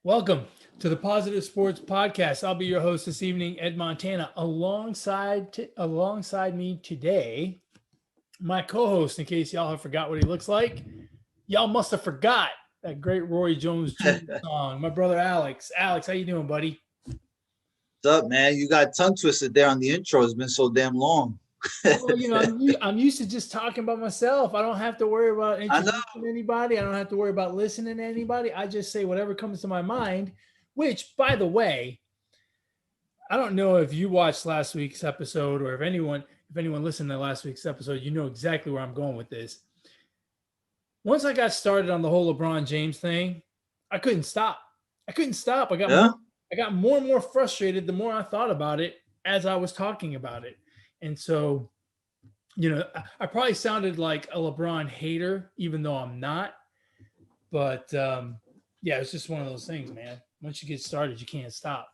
Welcome to the Positive Sports Podcast. I'll be your host this evening, Ed Montana. Alongside me today, my co-host, in case y'all have forgot what he looks like. Y'all must have forgot that great Roy Jones Jr. song. My brother Alex. Alex, how you doing, buddy? What's up, man? You got tongue twisted there on the intro. It's been so damn long. Well, I'm used to just talking about myself. I don't have to worry about introducing anybody. I don't have to worry about listening to anybody. I just say whatever comes to my mind, which, by the way, I don't know if you watched last week's episode or if anyone listened to last week's episode, you know exactly where I'm going with this. Once I got started on the whole LeBron James thing, I couldn't stop. I got more and more frustrated the more I thought about it as I was talking about it. And so, I probably sounded like a LeBron hater, even though I'm not. But it's just one of those things, man. Once you get started, you can't stop.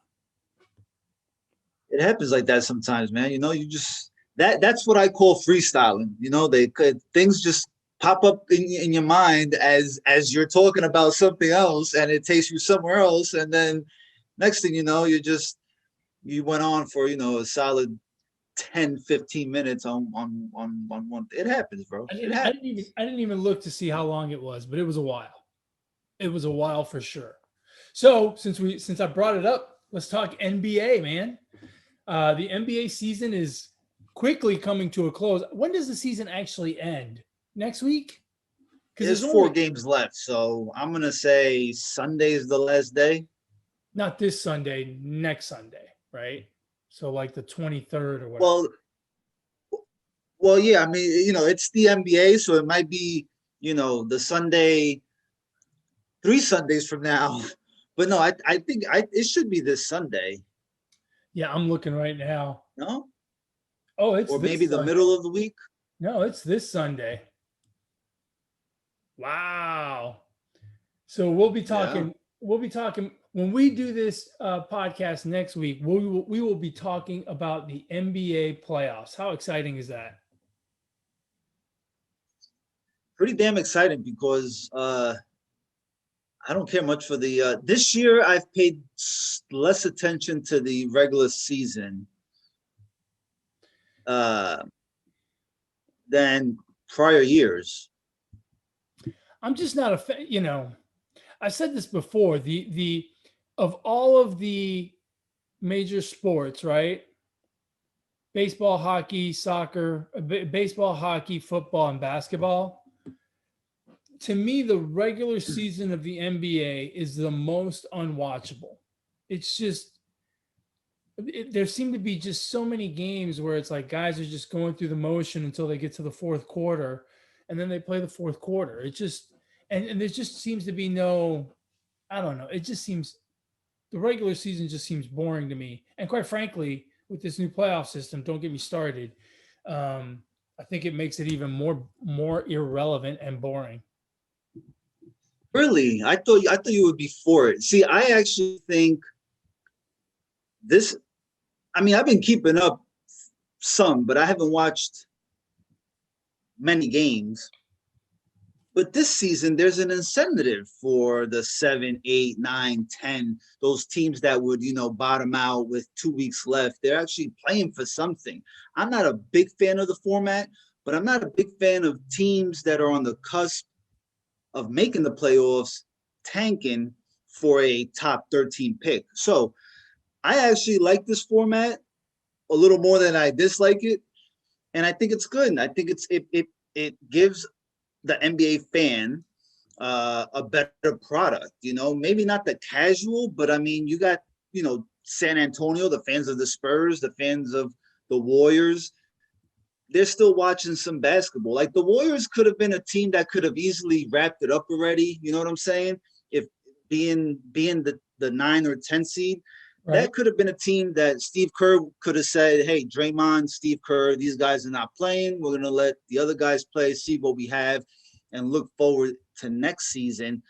It happens like that sometimes, man. You just that's what I call freestyling. Things just pop up in your mind as you're talking about something else, and it takes you somewhere else, and then next thing you know, you went on for a solid 10-15 minutes on one. It happens, bro. I didn't even look to see how long it was, but it was a while. It was a while for sure. So since I brought it up, let's talk NBA, man. The NBA season is quickly coming to a close. When does the season actually end? Next week? Because there's 4 games left, so I'm gonna say Sunday is the last day. Not this Sunday, next Sunday, right? So like the 23rd or whatever. Well, yeah. I mean, it's the NBA, so it might be, the Sunday, 3 Sundays from now. But no, I think it should be this Sunday. Yeah, I'm looking right now. No? Oh, it's or maybe the middle of the week. No, it's this Sunday. Wow. So we'll be talking. Yeah. We'll be talking when we do this podcast next week. We will be talking about the NBA playoffs. How exciting is that? Pretty damn exciting because I don't care much for the this year. I've paid less attention to the regular season than prior years. I'm just not a fan. I've said this before. The of all of the major sports, right? Baseball, hockey, soccer, baseball, hockey, football, and basketball. To me, the regular season of the NBA is the most unwatchable. It's just there seem to be just so many games where it's like guys are just going through the motion until they get to the fourth quarter, and then they play the fourth quarter. It just and there just seems to be no, I don't know. It just seems the regular season just seems boring to me. And quite frankly, with this new playoff system, don't get me started. I think it makes it even more irrelevant and boring. Really? I thought you would be for it. See, I actually think this. I mean, I've been keeping up some, but I haven't watched many games. But this season, there's an incentive for the 7, 8, 9, 10, those teams that would, bottom out with 2 weeks left. They're actually playing for something. I'm not a big fan of the format, but I'm not a big fan of teams that are on the cusp of making the playoffs, tanking for a top 13 pick. So I actually like this format a little more than I dislike it. And I think it's good. I think it gives the NBA fan a better product, maybe not the casual, but I mean, you got, San Antonio, the fans of the Spurs, the fans of the Warriors, they're still watching some basketball. Like the Warriors could have been a team that could have easily wrapped it up already. You know what I'm saying? If being the 9 or 10 seed, right. That could have been a team that Steve Kerr could have said, hey, Draymond, Steve Kerr, these guys are not playing. We're going to let the other guys play, see what we have, and look forward to next season.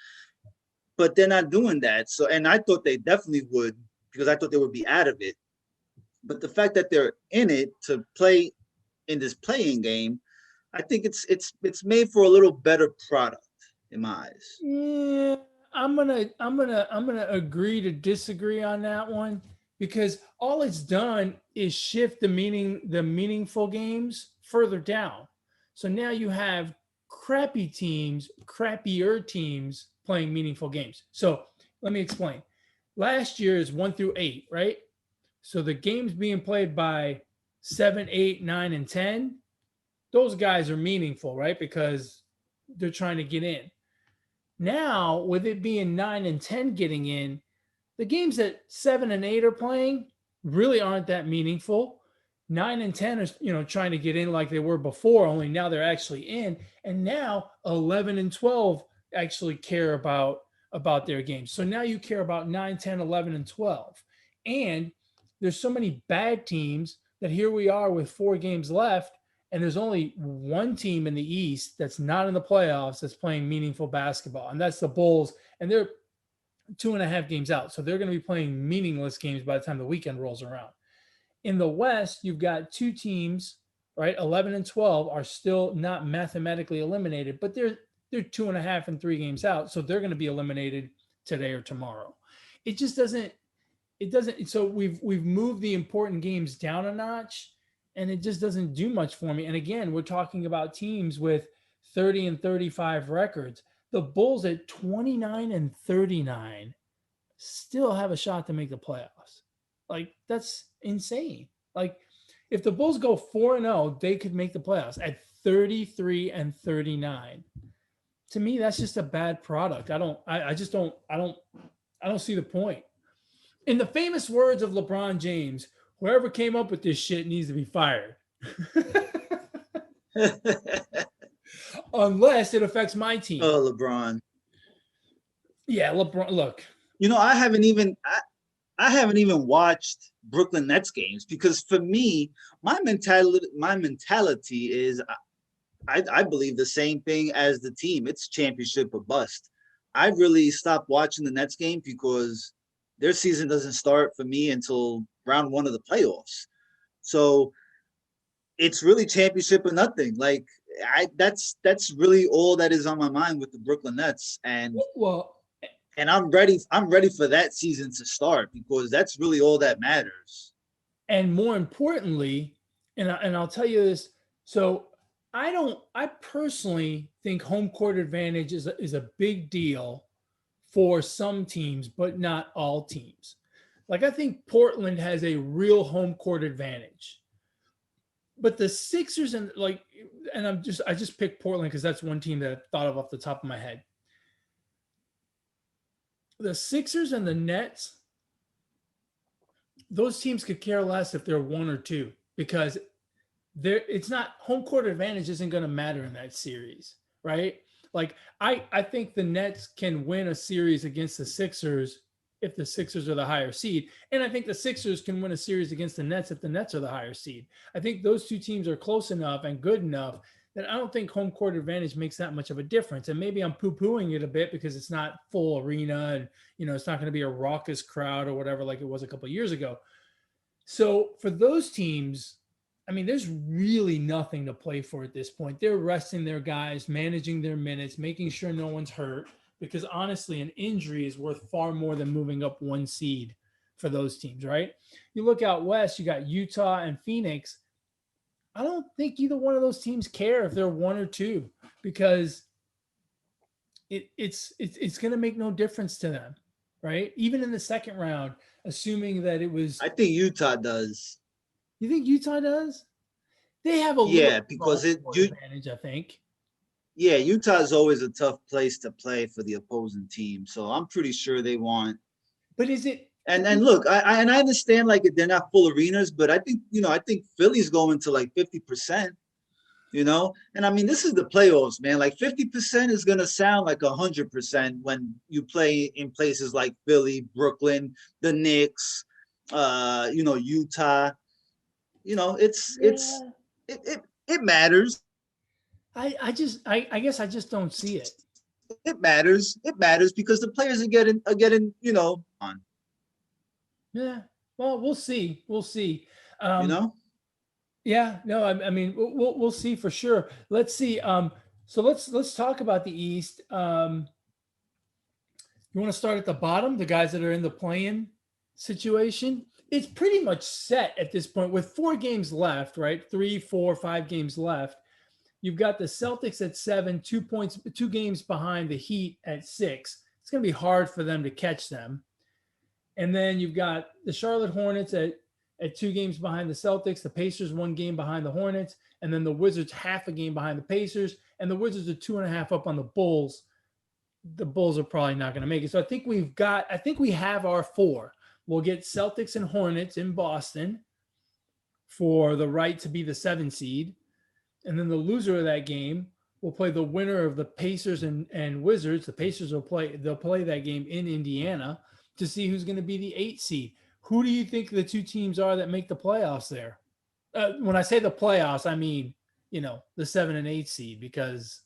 But they're not doing that. So, and I thought they definitely would, because I thought they would be out of it. But the fact that they're in it to play in this playing game, I think it's made for a little better product in my eyes. Yeah, I'm gonna agree to disagree on that one because all it's done is shift the meaningful games further down. So now you have crappier teams playing meaningful games. So let me explain. Last year is 1 through 8, right? So the games being played by 7, 8, 9, and 10, those guys are meaningful, right? Because they're trying to get in. Now, with it being 9 and 10 getting in, the games that 7 and 8 are playing really aren't that meaningful. 9 and 10 are, trying to get in like they were before, only now they're actually in. And now 11 and 12 actually care about their games. So now you care about 9, 10, 11, and 12. And there's so many bad teams that here we are with 4 games left, and there's only one team in the East that's not in the playoffs that's playing meaningful basketball, and that's the Bulls. And they're 2.5 games out. So they're going to be playing meaningless games by the time the weekend rolls around. In the West, you've got 2 teams, right? 11 and 12 are still not mathematically eliminated, but they're 2.5 and 3 games out. So they're going to be eliminated today or tomorrow. It just doesn't, so we've moved the important games down a notch, and it just doesn't do much for me. And again, we're talking about teams with 30 and 35 records. The Bulls at 29 and 39 still have a shot to make the playoffs. Like, that's insane. Like, if the Bulls go 4-0, they could make the playoffs at 33 and 39. To me, that's just a bad product. I don't see the point. In the famous words of LeBron James, whoever came up with this shit needs to be fired. Unless it affects my team. Oh, LeBron. Yeah, LeBron. Look, I haven't even watched Brooklyn Nets games because for me, my mentality is I believe the same thing as the team. It's championship or bust. I really stopped watching the Nets game because their season doesn't start for me until round 1 of the playoffs. So it's really championship or nothing. Like that's really all that is on my mind with the Brooklyn Nets. And I'm ready for that season to start because that's really all that matters. And more importantly, and I'll tell you this, so I personally think home court advantage is a big deal for some teams, but not all teams. Like, I think Portland has a real home court advantage. But the Sixers and I just picked Portland because that's one team that I thought of off the top of my head. The Sixers and the Nets, those teams could care less if they're 1 or 2 because it's not, home court advantage isn't going to matter in that series, right? Like, I think the Nets can win a series against the Sixers if the Sixers are the higher seed. And I think the Sixers can win a series against the Nets if the Nets are the higher seed. I think those 2 teams are close enough and good enough that I don't think home court advantage makes that much of a difference. And maybe I'm poo-pooing it a bit because it's not full arena and, it's not going to be a raucous crowd or whatever like it was a couple of years ago. So for those teams, I mean, there's really nothing to play for at this point. They're resting their guys, managing their minutes, making sure no one's hurt, because honestly, an injury is worth far more than moving up 1 seed for those teams, right? You look out west, you got Utah and Phoenix. I don't think either one of those teams care if they're 1 or 2 because it's going to make no difference to them, right? Even in the second round, assuming that it was. I think Utah does. You think Utah does? They have a little because advantage, I think. Yeah, Utah is always a tough place to play for the opposing team, so I'm pretty sure they want. But is it? And look, I understand like they're not full arenas, but I think Philly's going to like 50%. And I mean this is the playoffs, man. Like 50% is gonna sound like 100% when you play in places like Philly, Brooklyn, the Knicks, Utah. It matters. I guess I just don't see it. It matters. It matters because the players are getting on. Yeah. Well, we'll see. We'll see. Yeah. No. I mean, we'll see for sure. Let's see. So let's talk about the East. You want to start at the bottom, the guys that are in the play-in situation? It's pretty much set at this point with 4 games left, right? 3, 4, 5 games left. You've got the Celtics at 7, 2 points, 2 games behind the Heat at 6. It's going to be hard for them to catch them. And then you've got the Charlotte Hornets at 2 games behind the Celtics, the Pacers 1 game behind the Hornets, and then the Wizards half a game behind the Pacers, and the Wizards are 2.5 up on the Bulls. The Bulls are probably not going to make it. So I think we have our 4. We'll get Celtics and Hornets in Boston for the right to be the 7 seed. And then the loser of that game will play the winner of the Pacers and Wizards. The Pacers they'll play that game in Indiana to see who's going to be the 8 seed. Who do you think the 2 teams are that make the playoffs there? When I say the playoffs, I mean, the 7 and 8 seed, because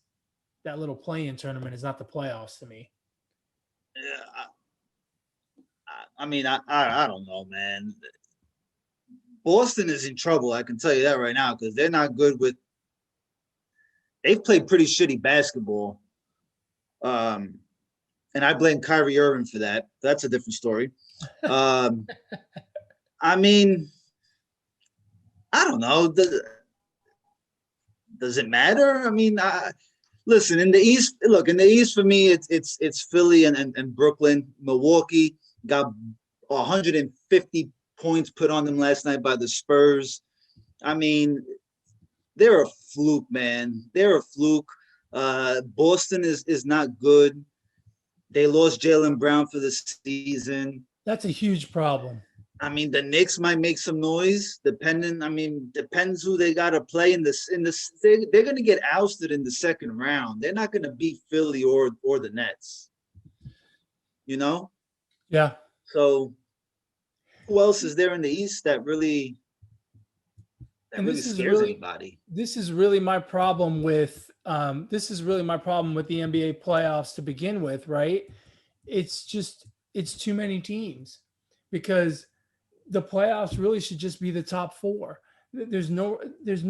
that little play-in tournament is not the playoffs to me. Yeah, I mean, I don't know, man. Boston is in trouble. I can tell you that right now, because they're not good with. They've played pretty shitty basketball, and I blame Kyrie Irving for that. That's a different story. I mean, I don't know. Does it matter? I mean, listen, in the East, for me, it's Philly and Brooklyn. Milwaukee got 150 points put on them last night by the Spurs. I mean, they're a fluke, man. They're a fluke. Boston is not good. They lost Jaylen Brown for the season. That's a huge problem. I mean, the Knicks might make some noise, depends who they got to play in this. They're going to get ousted in the second round. They're not going to beat Philly or the Nets. Yeah. So, who else is there in the East that really scares anybody? This is really my problem with the NBA playoffs to begin with, right? It's too many teams, because the playoffs really should just be the top 4. There's no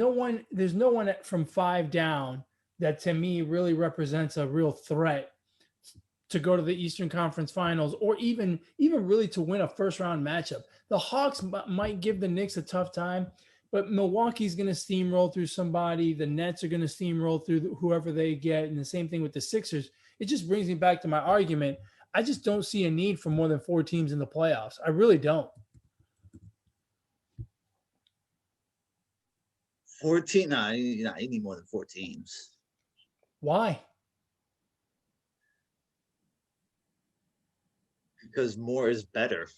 one from 5 down that to me really represents a real threat to go to the Eastern Conference Finals, or even really to win a first round matchup. The Hawks might give the Knicks a tough time, but Milwaukee's going to steamroll through somebody. The Nets are going to steamroll through whoever they get, and the same thing with the Sixers. It just brings me back to my argument. I just don't see a need for more than 4 teams in the playoffs. I really don't. 14? No, you need more than 4 teams. Why? Because more is better.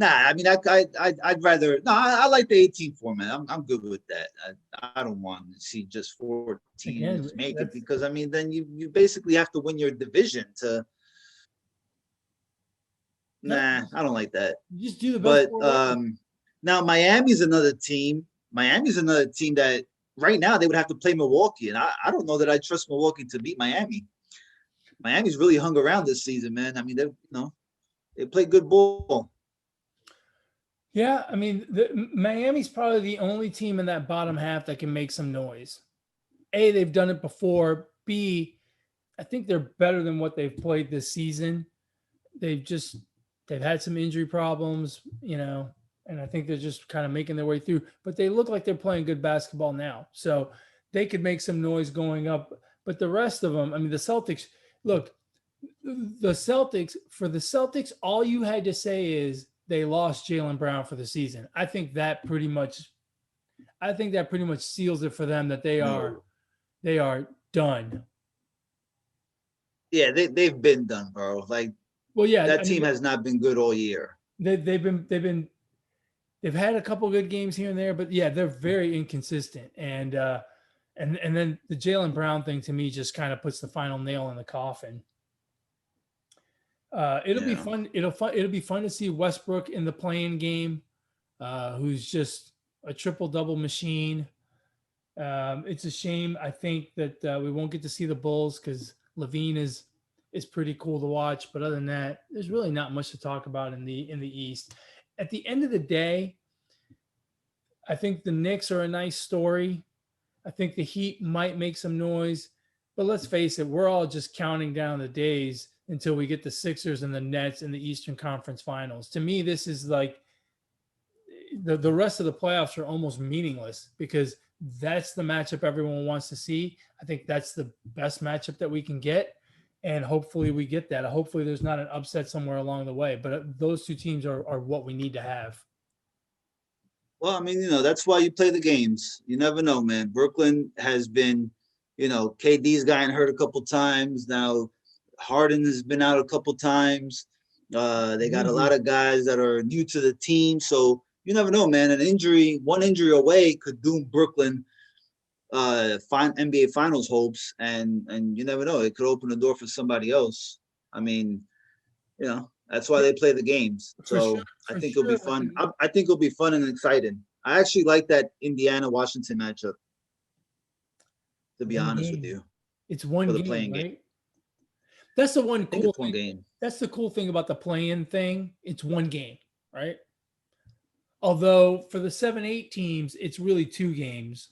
I mean, I'd rather. No, I like the 18 format. I'm good with that. I don't want to see just 4 teams make it, because I mean, then you basically have to win your division to. Nah, I don't like that. You just do the best. But now Miami's another team. That right now they would have to play Milwaukee, and I don't know that I trust Milwaukee to beat Miami. Miami's really hung around this season, man. I mean, they play good ball. Yeah, I mean, Miami's probably the only team in that bottom half that can make some noise. A, they've done it before. B, I think they're better than what they've played this season. They've had some injury problems, and I think they're just kind of making their way through. But they look like they're playing good basketball now. So they could make some noise going up. But the rest of them, I mean, the Celtics, look, the Celtics, all you had to say is they lost Jaylen Brown for the season. I think that pretty much seals it for them, that they are done. Yeah, they've been done, bro. Like, well, yeah, that team has not been good all year. They've had a couple good games here and there, but yeah, they're very inconsistent. And then the Jaylen Brown thing to me just kind of puts the final nail in the coffin. It'll be fun. It'll be fun to see Westbrook in the play-in game, who's just a triple-double machine. It's a shame, I think, that we won't get to see the Bulls, because Levine is pretty cool to watch. But other than that, there's really not much to talk about in the East. At the end of the day, I think the Knicks are a nice story. I think the Heat might make some noise, but let's face it, we're all just counting down the days until we get the Sixers and the Nets in the Eastern Conference Finals. To me, this is like the rest of the playoffs are almost meaningless because that's the matchup everyone wants to see. I think that's the best matchup that we can get. And hopefully we get that. Hopefully there's not an upset somewhere along the way. But those two teams are what we need to have. Well, I mean, that's why you play the games. You never know, man. Brooklyn has been, KD's gotten hurt a couple times. Now Harden has been out a couple times. They got a lot of guys that are new to the team. So you never know, man. One injury away could doom Brooklyn NBA Finals hopes, and you never know. It could open the door for somebody else. I mean, that's why they play the games. So I think it'll be fun. I think it'll be fun and exciting. I actually like that Indiana-Washington matchup, to be honest with you. It's one game, playing right? game. That's the one cool thing. Game. That's the cool thing about the play-in thing. It's one game, right? Although for the 7-8 teams, it's really 2 games.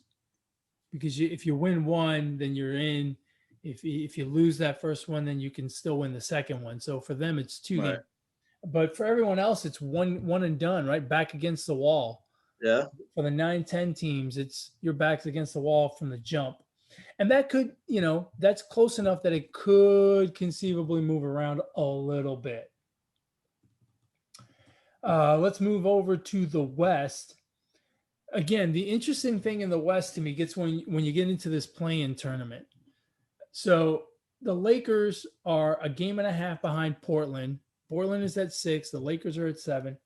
Because if you win one, then you're in. If you lose that first one, then you can still win the second one. So for them, it's 2 games. But for everyone else, it's one and done, right? Back against the wall. Yeah. For the 9-10 teams, it's your back's against the wall from the jump. And that could, that's close enough that it could conceivably move around a little bit. Let's move over to the West. Again, the interesting thing in the West to me gets when you get into this play-in tournament. So the Lakers are a game and a half behind Portland. Portland is at 6. The Lakers are at 7.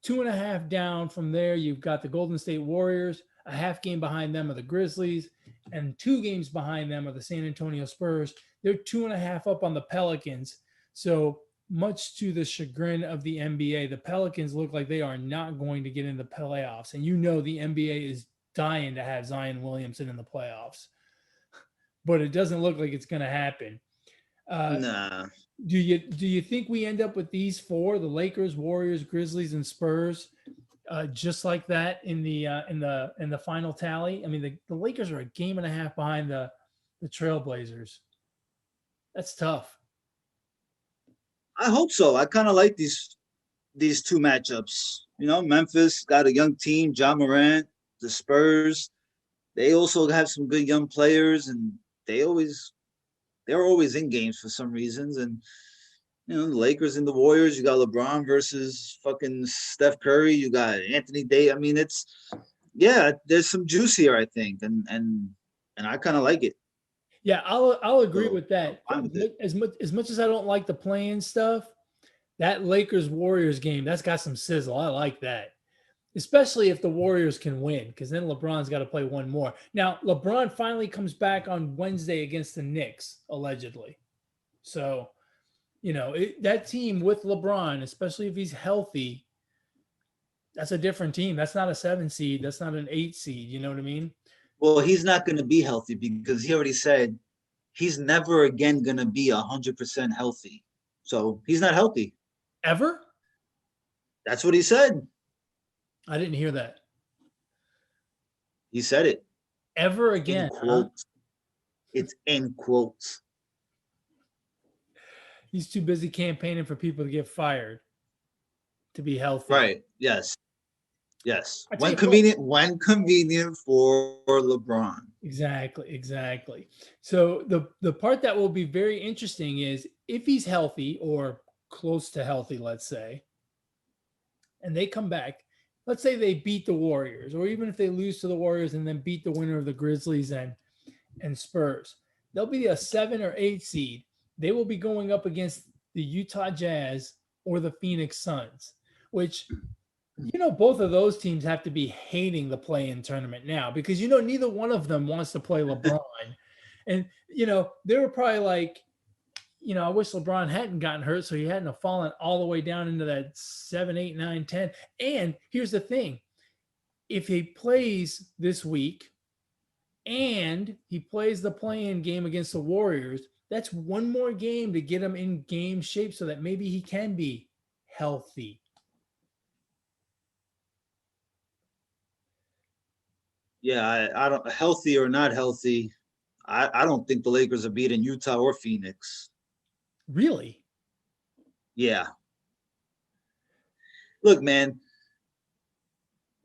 2.5 down from there, you've got the Golden State Warriors. A half game behind them are the Grizzlies. And 2 games behind them are the San Antonio Spurs. They're 2.5 up on the Pelicans. So much to the chagrin of the NBA, the Pelicans look like they are not going to get in the playoffs. And the NBA is dying to have Zion Williamson in the playoffs. But it doesn't look like it's going to happen. Nah. Do you think we end up with these 4, the Lakers, Warriors, Grizzlies, and Spurs, just like that in the final tally? I mean, the Lakers are a game and a half behind the Trailblazers. That's tough. I hope so. I kind of like these 2 matchups. Memphis got a young team, Ja Morant, the Spurs. They also have some good young players, and they're always in games for some reasons. And the Lakers and the Warriors, you got LeBron versus fucking Steph Curry. You got Anthony Davis. I mean, there's some juice here, I think, and I kind of like it. Yeah, I'll agree with that. As much as I don't like the play-in stuff, that Lakers Warriors game, that's got some sizzle. I like that. Especially if the Warriors can win, because then LeBron's got to play one more. Now, LeBron finally comes back on Wednesday against the Knicks, allegedly. So, that team with LeBron, especially if he's healthy, that's a different team. That's not a 7 seed. That's not an 8 seed. You know what I mean? Well, he's not going to be healthy because he already said he's never again going to be 100% healthy. So he's not healthy. Ever? That's what he said. I didn't hear that. He said it. Ever again. In quotes. It's in quotes. He's too busy campaigning for people to get fired to be healthy. Right. Yes. When convenient for LeBron. Exactly. So the part that will be very interesting is if he's healthy or close to healthy, let's say, and they come back, let's say they beat the Warriors, or even if they lose to the Warriors and then beat the winner of the Grizzlies and Spurs, they'll be a 7 or 8 seed. They will be going up against the Utah Jazz or the Phoenix Suns, which, both of those teams have to be hating the play-in tournament now because, neither one of them wants to play LeBron. And, they were probably like, I wish LeBron hadn't gotten hurt so he hadn't have fallen all the way down into that 7, 8, 9, 10. And here's the thing. If he plays this week and he plays the play-in game against the Warriors, that's one more game to get him in game shape so that maybe he can be healthy. Yeah, I don't, healthy or not healthy, I don't think the Lakers are beating Utah or Phoenix. Really? Yeah. Look, man,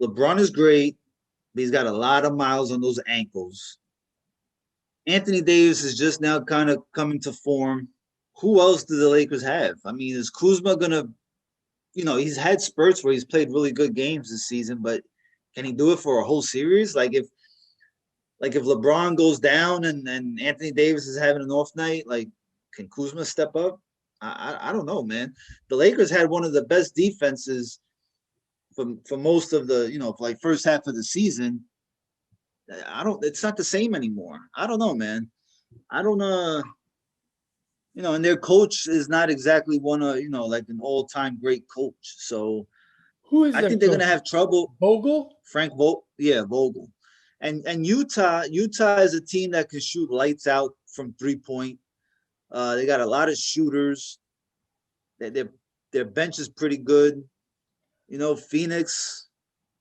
LeBron is great, but he's got a lot of miles on those ankles. Anthony Davis is just now kind of coming to form. Who else do the Lakers have? I mean, is Kuzma gonna, he's had spurts where he's played really good games this season, but can he do it for a whole series? Like if LeBron goes down and Anthony Davis is having an off night, like can Kuzma step up? I don't know, man. The Lakers had one of the best defenses for most of the like first half of the season. I don't. It's not the same anymore. I don't know, man. I don't and their coach is not exactly one of like an all-time great coach. So Who is I their think they're coach? gonna have trouble. Vogel? Frank Vogel, yeah, Vogel, and Utah is a team that can shoot lights out from 3 point. They got a lot of shooters. Their bench is pretty good. Phoenix,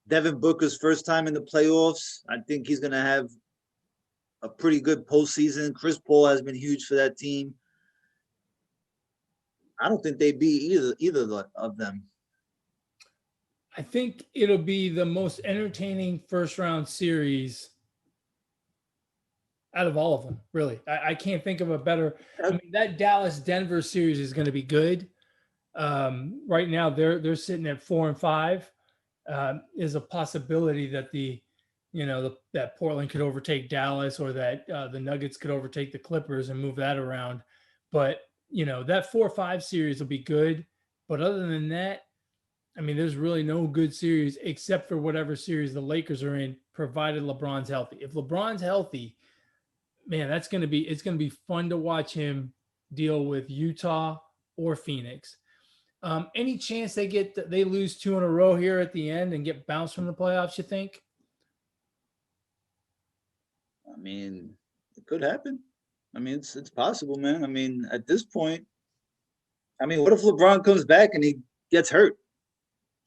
Devin Booker's first time in the playoffs. I think he's gonna have a pretty good postseason. Chris Paul has been huge for that team. I don't think they beat either of them. I think it'll be the most entertaining first round series out of all of them, really. I can't think of a better. I mean, that Dallas Denver series is going to be good. Right now, they're sitting at 4-5. Is a possibility that that Portland could overtake Dallas, or that the Nuggets could overtake the Clippers and move that around. But that 4-5 series will be good. But other than that, I mean, there's really no good series except for whatever series the Lakers are in, provided LeBron's healthy. If LeBron's healthy, man, it's gonna be fun to watch him deal with Utah or Phoenix. Any chance they lose two in a row here at the end and get bounced from the playoffs? You think? I mean, it could happen. I mean, it's possible, man. I mean, at this point, I mean, what if LeBron comes back and he gets hurt?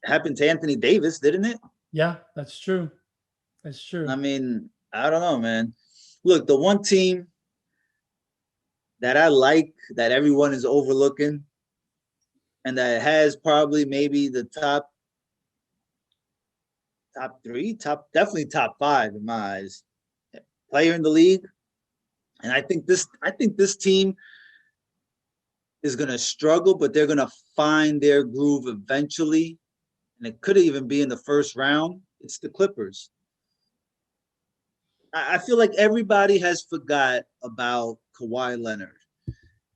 It happened to Anthony Davis, didn't it? Yeah, that's true. That's I true. mean, I don't know, man. Look, the one team that I like that everyone is overlooking and that has probably maybe the top three, definitely top five in my eyes, player in the league. And I think this team is gonna struggle, but they're gonna find their groove eventually. And it could even be in the first round. It's the Clippers. I feel like everybody has forgot about Kawhi Leonard.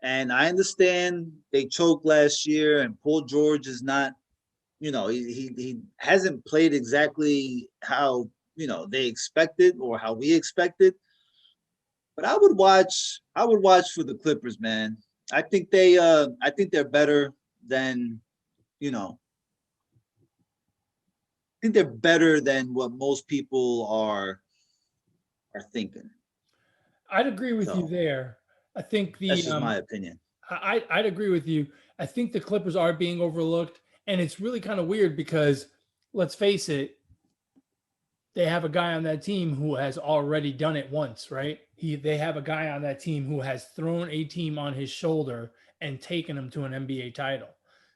And I understand they choked last year, and Paul George is not, he hasn't played exactly how they expected or how we expected. But I would watch for the Clippers, man. I think they're better than you know I think they're better than what most people are thinking. I'd agree with you So there. I think that's the just my opinion. I'd agree with you. I think the Clippers are being overlooked, and it's really kind of weird because let's face it, they have a guy on that team who has already done it once, right? They have a guy on that team who has thrown a team on his shoulder and taken them to an NBA title.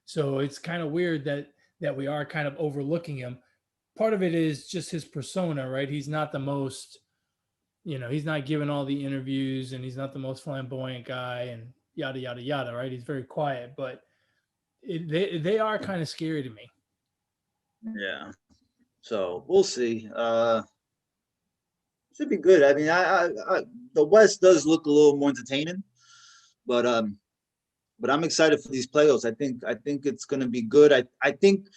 So it's kind of weird that we are kind of overlooking him. Part of it is just his persona, right? He's not the most, he's not giving all the interviews, and he's not the most flamboyant guy, and yada yada yada, right? He's very quiet, but they are kind of scary to me. Yeah. So we'll see. Should be good. I mean, the West does look a little more entertaining, but I'm excited for these playoffs. I think it's going to be good. I think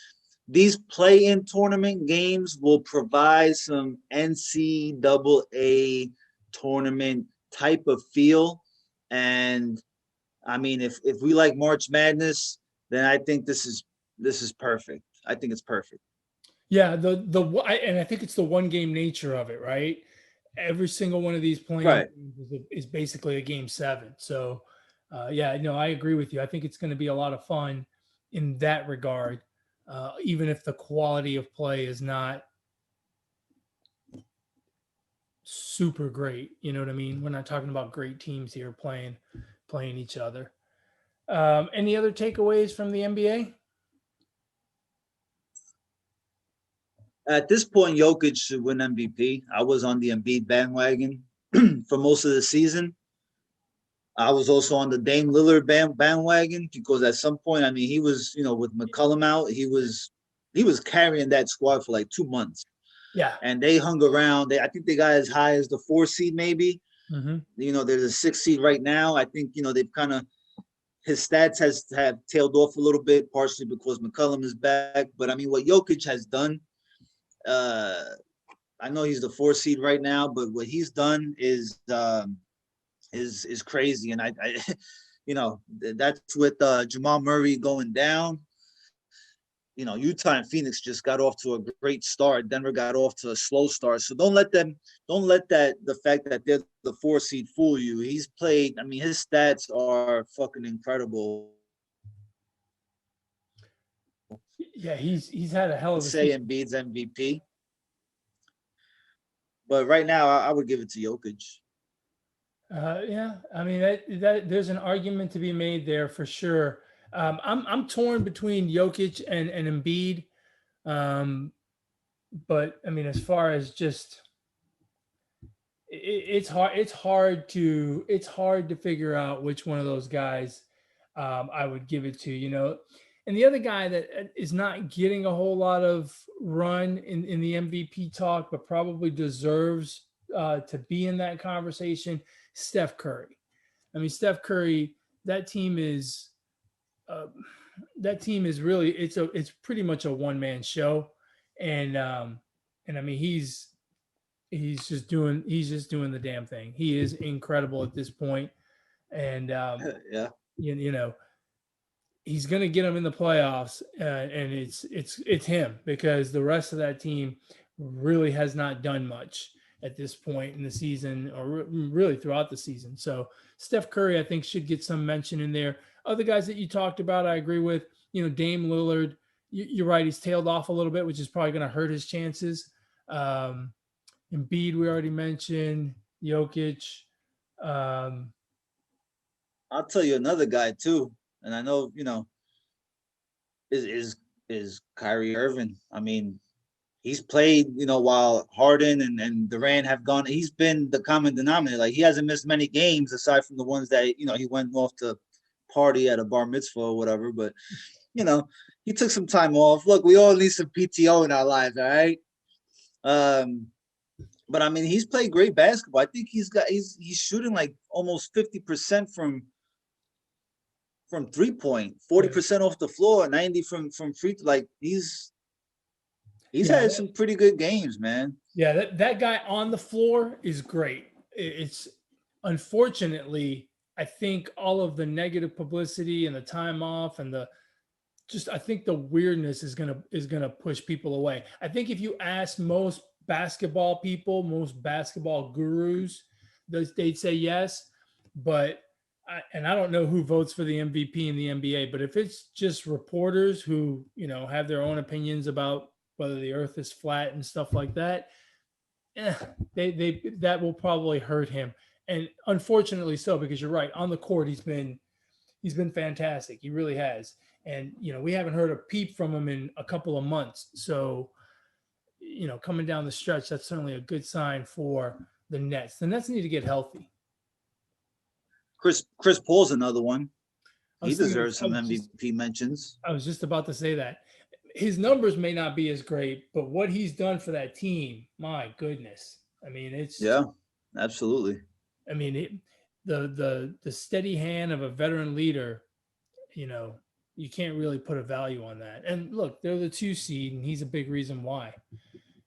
these play-in tournament games will provide some NCAA tournament type of feel. And I mean, if we like March Madness, then I think this is perfect. I think it's perfect. Yeah, and I think it's the one game nature of it, right? Every single one of these playing Right. is basically a game seven. So, yeah, no, I agree with you. I think it's going to be a lot of fun in that regard, even if the quality of play is not super great. You know what I mean? We're not talking about great teams here playing each other. Any other takeaways from the NBA? At this point, Jokic should win MVP. I was on the Embiid bandwagon for most of the season. I was also on the Dame Lillard bandwagon because at some point, I mean, he was, with McCollum out, he was carrying that squad for like 2 months, Yeah. and they hung around. I think they got as high as the 4 seed, maybe. Mm-hmm. There's a 6 seed right now. I think they've kind of his stats have tailed off a little bit, partially because McCollum is back. But I mean, what Jokic has done, uh, I know he's the 4 seed right now, but what he's done is crazy. And I that's with Jamal Murray going down. Utah and Phoenix just got off to a great start. Denver got off to a slow start. So don't let the fact that they're the 4 seed fool you. He's played. I mean, his stats are fucking incredible. Yeah, he's had a hell of a Say season. Embiid's MVP, but right now I would give it to Jokic. Yeah, I mean that there's an argument to be made there for sure. I'm torn between Jokic and Embiid, but I mean as far as just it's hard it's hard to figure out which one of those guys I would give it to. And the other guy that is not getting a whole lot of run in the MVP talk, but probably deserves to be in that conversation, Steph Curry. I mean, Steph Curry, that team is uh, really it's pretty much a one man show, and I mean he's just doing the damn thing. He is incredible at this point, and Yeah. you know he's going to get them in the playoffs, and it's him because the rest of that team really has not done much at this point in the season or really throughout the season. So Steph Curry, I think, should get some mention in there. Other guys that you talked about, I agree with. Dame Lillard, you're right. He's tailed off a little bit, which is probably going to hurt his chances. Embiid, we already mentioned. Jokic. Um, I'll tell you another guy too, and I know is Kyrie Irving. I mean, he's played, while Harden and Durant have gone. He's been the common denominator. Like, he hasn't missed many games aside from the ones that he went off to party at a bar mitzvah or whatever. But he took some time off. Look, we all need some PTO in our lives, all right? But I mean, he's played great basketball. I think he's shooting like almost 50% from 3-point, 40% off the floor, 90 from free. Like, he's had some pretty good games, man. Yeah, that guy on the floor is great. It's unfortunately, I think all of the negative publicity and the time off and I think the weirdness is gonna push people away. I think if you ask most basketball people, most basketball gurus, they'd say yes. But I don't know who votes for the MVP in the NBA, but if it's just reporters who have their own opinions about whether the earth is flat and stuff like that, that will probably hurt him. And unfortunately so, because you're right, on the court he's been fantastic. He really has. And we haven't heard a peep from him in a couple of months. So, coming down the stretch, that's certainly a good sign for the Nets. The Nets need to get healthy. Chris Paul's another one. He deserves some MVP mentions. I was just about to say that. His numbers may not be as great, but what he's done for that team, my goodness. I mean, yeah, absolutely. I mean, the steady hand of a veteran leader, you can't really put a value on that. And look, they're the 2 seed, and he's a big reason why.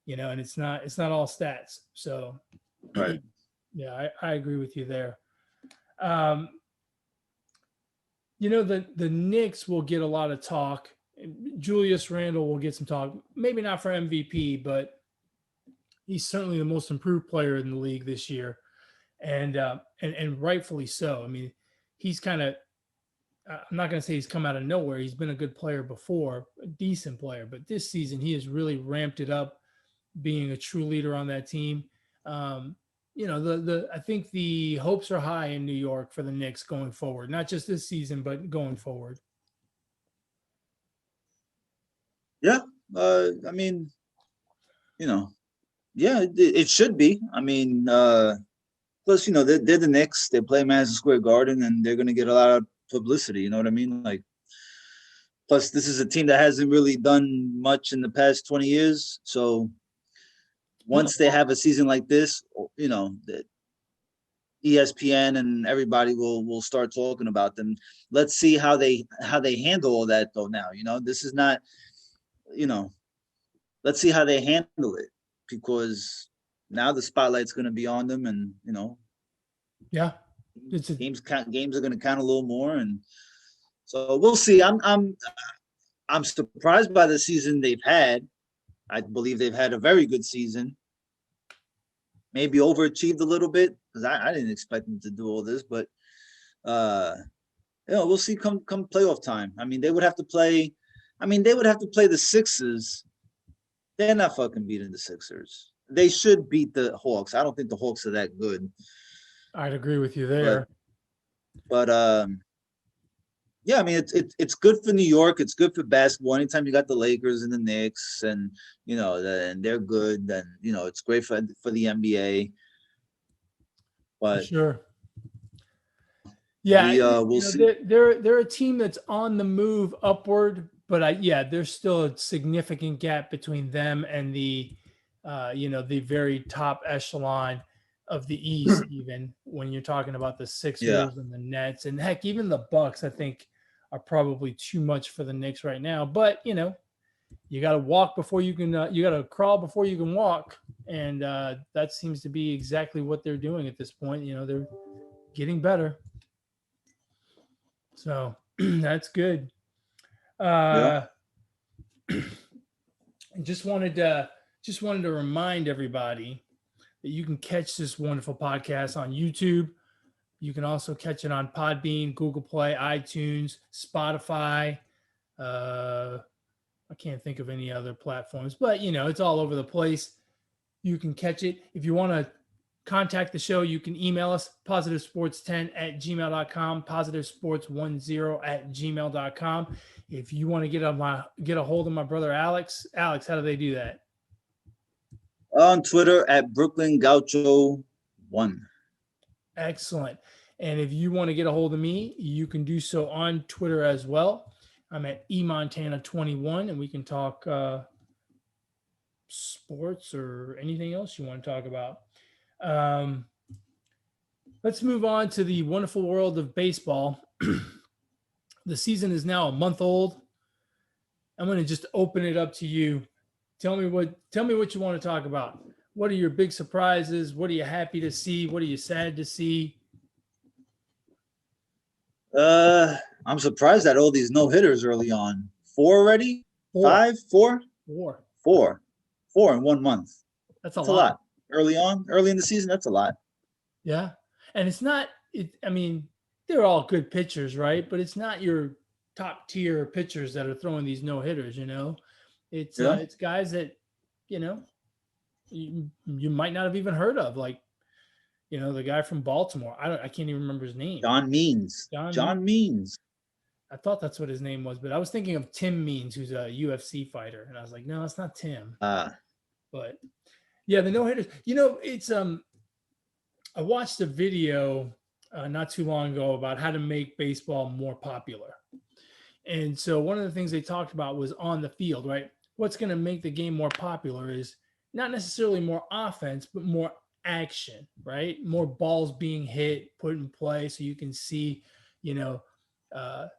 And it's not all stats. So, right. Yeah, I agree with you there. The Knicks will get a lot of talk. Julius Randle will get some talk, maybe not for MVP, but he's certainly the most improved player in the league this year, and rightfully so. I mean, he's kind of, I'm not going to say he's come out of nowhere. He's been a good player before, a decent player, but this season he has really ramped it up, being a true leader on that team. I think the hopes are high in New York for the Knicks going forward, not just this season, but going forward. Yeah. I mean, yeah, it should be. I mean, plus, they're the Knicks. They play Madison Square Garden, and they're going to get a lot of publicity. You know what I mean? Like, plus, this is a team that hasn't really done much in the past 20 years. So once they have a season like this, the ESPN and everybody will start talking about them. Let's see how they handle all that though. Now, this is not, you know, let's see how they handle it, because now the spotlight's going to be on them, and Yeah, games are going to count a little more, and so we'll see. I'm surprised by the season they've had. I believe they've had a very good season. Maybe overachieved a little bit, because I didn't expect them to do all this, but we'll see come playoff time. I mean, they would have to play. The Sixers. They're not fucking beating the Sixers. They should beat the Hawks. I don't think the Hawks are that good. I'd agree with you there. But yeah, I mean, it's good for New York. It's good for basketball. Anytime you got the Lakers and the Knicks, and and they're good, then it's great for the NBA. But for sure. Yeah, we'll see. They're a team that's on the move upward, but there's still a significant gap between them and the very top echelon of the East. Even when you're talking about the Sixers and the Nets, and heck, even the Bucks, I think are probably too much for the Knicks right now. But you got to walk before you can. You got to crawl before you can walk, and that seems to be exactly what they're doing at this point. They're getting better. So that's good. Just wanted to remind everybody that you can catch this wonderful podcast on YouTube. You can also catch it on Podbean, Google Play, iTunes, Spotify. I can't think of any other platforms, but it's all over the place. You can catch it. If you want to contact the show, you can email us positivesports10@gmail.com, positivesports10@gmail.com. If you want to get a hold of my brother Alex, how do they do that? On Twitter at Brooklyn Gaucho 1. Excellent. And if you want to get a hold of me, you can do so on Twitter as well. I'm at eMontana21, and we can talk sports or anything else you want to talk about. Let's move on to the wonderful world of baseball. The season is now a month old. I'm going to just open it up to you. Tell me what you want to talk about. What are your big surprises? What are you happy to see? What are you sad to see? I'm surprised at all these no-hitters early on. 4 already? 5? 4? 4 in 1 month. That's a lot. Early in the season, that's a lot. Yeah. And it's not, they're all good pitchers, right? But it's not your top tier pitchers that are throwing these no-hitters, It's guys that, you might not have even heard of, like, the guy from Baltimore. I can't even remember his name. John Means. I thought that's what his name was, but I was thinking of Tim Means, who's a UFC fighter, and I was like, no, it's not Tim. But yeah, the no-hitters. It's I watched a video not too long ago about how to make baseball more popular. And so one of the things they talked about was on the field, right? What's going to make the game more popular is not necessarily more offense, but more action, right? More balls being hit, put in play, so you can see,